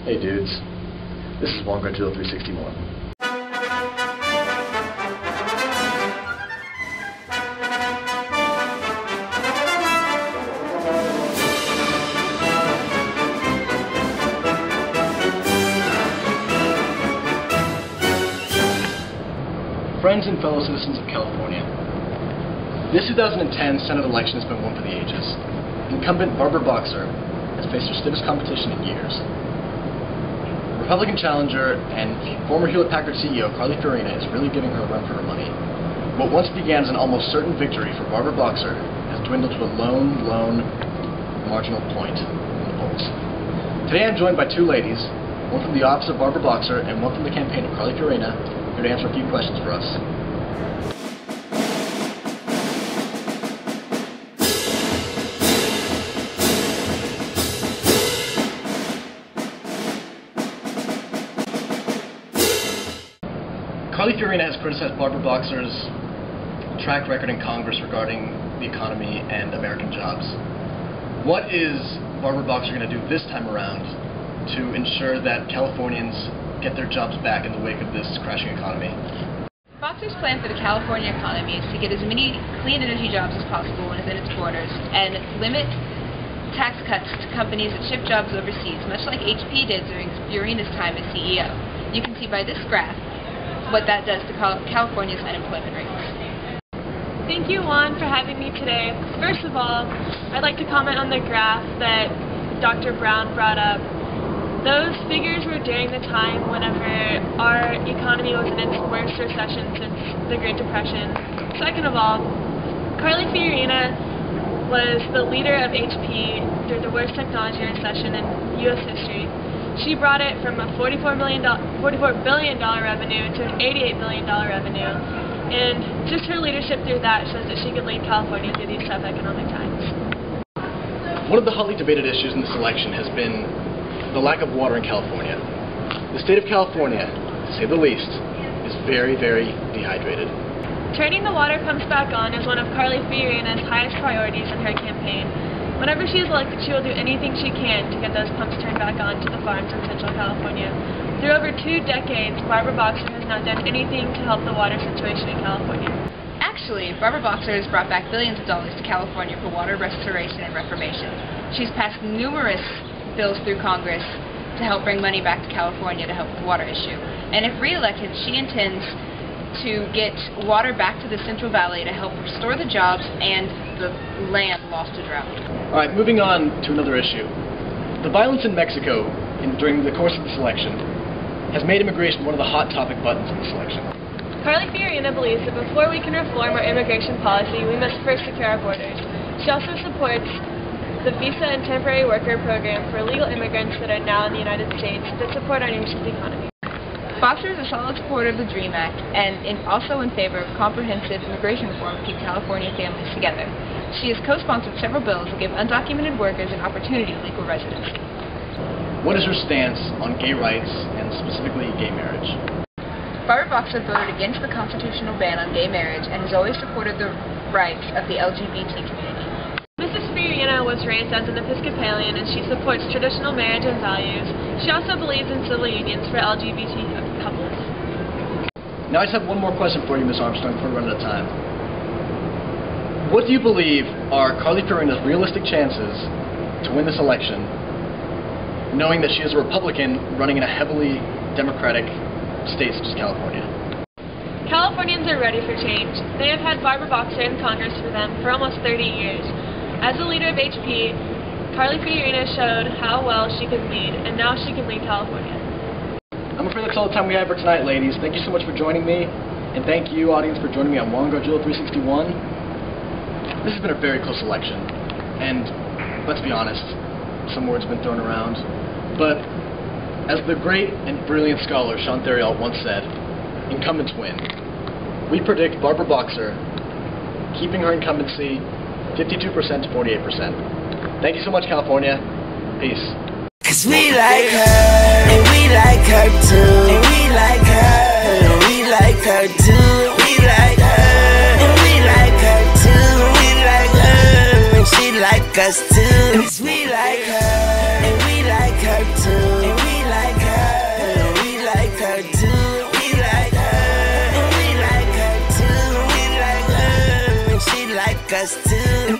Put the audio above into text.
Hey dudes, this is Gov312L. Friends and fellow citizens of California, this 2010 Senate election has been one for the ages. Incumbent Barbara Boxer has faced her stiffest competition in years. Republican challenger and former Hewlett-Packard CEO Carly Fiorina is really giving her a run for her money. What once began as an almost certain victory for Barbara Boxer has dwindled to a lone marginal point in the polls. Today I'm joined by two ladies, one from the office of Barbara Boxer and one from the campaign of Carly Fiorina, here to answer a few questions for us. Carly Fiorina has criticized Barbara Boxer's track record in Congress regarding the economy and American jobs. What is Barbara Boxer going to do this time around to ensure that Californians get their jobs back in the wake of this crashing economy? Boxer's plan for the California economy is to get as many clean energy jobs as possible within its borders and limit tax cuts to companies that ship jobs overseas, much like HP did during Fiorina's time as CEO. You can see by this graph what that does to California's unemployment rates. Thank you, Juan, for having me today. First of all, I'd like to comment on the graph that Dr. Brown brought up. Those figures were during the time whenever our economy was in its worst recession since the Great Depression. Second of all, Carly Fiorina was the leader of HP through the worst technology recession in U.S. history. She brought it from a $44 billion revenue to an $88 billion revenue. And just her leadership through that shows that she could lead California through these tough economic times. One of the hotly debated issues in this election has been the lack of water in California. The state of California, to say the least, is very dehydrated. Turning the water pumps back on is one of Carly Fiorina's highest priorities in her campaign. Whenever she is elected, she will do anything she can to get those pumps turned back on to the farms in Central California. Through over 2 decades, Barbara Boxer has not done anything to help the water situation in California. Actually, Barbara Boxer has brought back billions of dollars to California for water restoration and reformation. She's passed numerous bills through Congress to help bring money back to California to help with the water issue. And if re-elected, she intends to get water back to the Central Valley to help restore the jobs and the land lost to drought. Alright, moving on to another issue. The violence in Mexico during the course of this election has made immigration one of the hot topic buttons in this election. Carly Fiorina believes that before we can reform our immigration policy, we must first secure our borders. She also supports the visa and temporary worker program for illegal immigrants that are now in the United States that support our nation's economy. Boxer is a solid supporter of the DREAM Act and also in favor of comprehensive immigration reform to keep California families together. She has co-sponsored several bills that give undocumented workers an opportunity to legal residency. What is her stance on gay rights and specifically gay marriage? Barbara Boxer voted against the constitutional ban on gay marriage and has always supported the rights of the LGBT community. Mrs. Fiorina was raised as an Episcopalian and she supports traditional marriage and values. She also believes in civil unions for LGBT couples. Now I just have one more question for you, Ms. Armstrong, before we run out of time. What do you believe are Carly Fiorina's realistic chances to win this election, knowing that she is a Republican running in a heavily Democratic state such as California? Californians are ready for change. They have had Barbara Boxer in Congress for them for almost 30 years. As the leader of HP, Carly Fiorina showed how well she could lead, and now she can lead California. I'm afraid that's all the time we have for tonight, ladies. Thank you so much for joining me, and thank you, audience, for joining me on Gov312L. This has been a very close election, and let's be honest, some words have been thrown around, but as the great and brilliant scholar Sean Theriault once said, incumbents win. We predict Barbara Boxer keeping her incumbency 52% to 48%. Thank you so much, California. Peace. 'Cause we like her, and we like her too, and we like her, and we like her too, we like her, and we like her too, we like her, and she like us too. 'Cause we like her, and we like her too, and we like us too.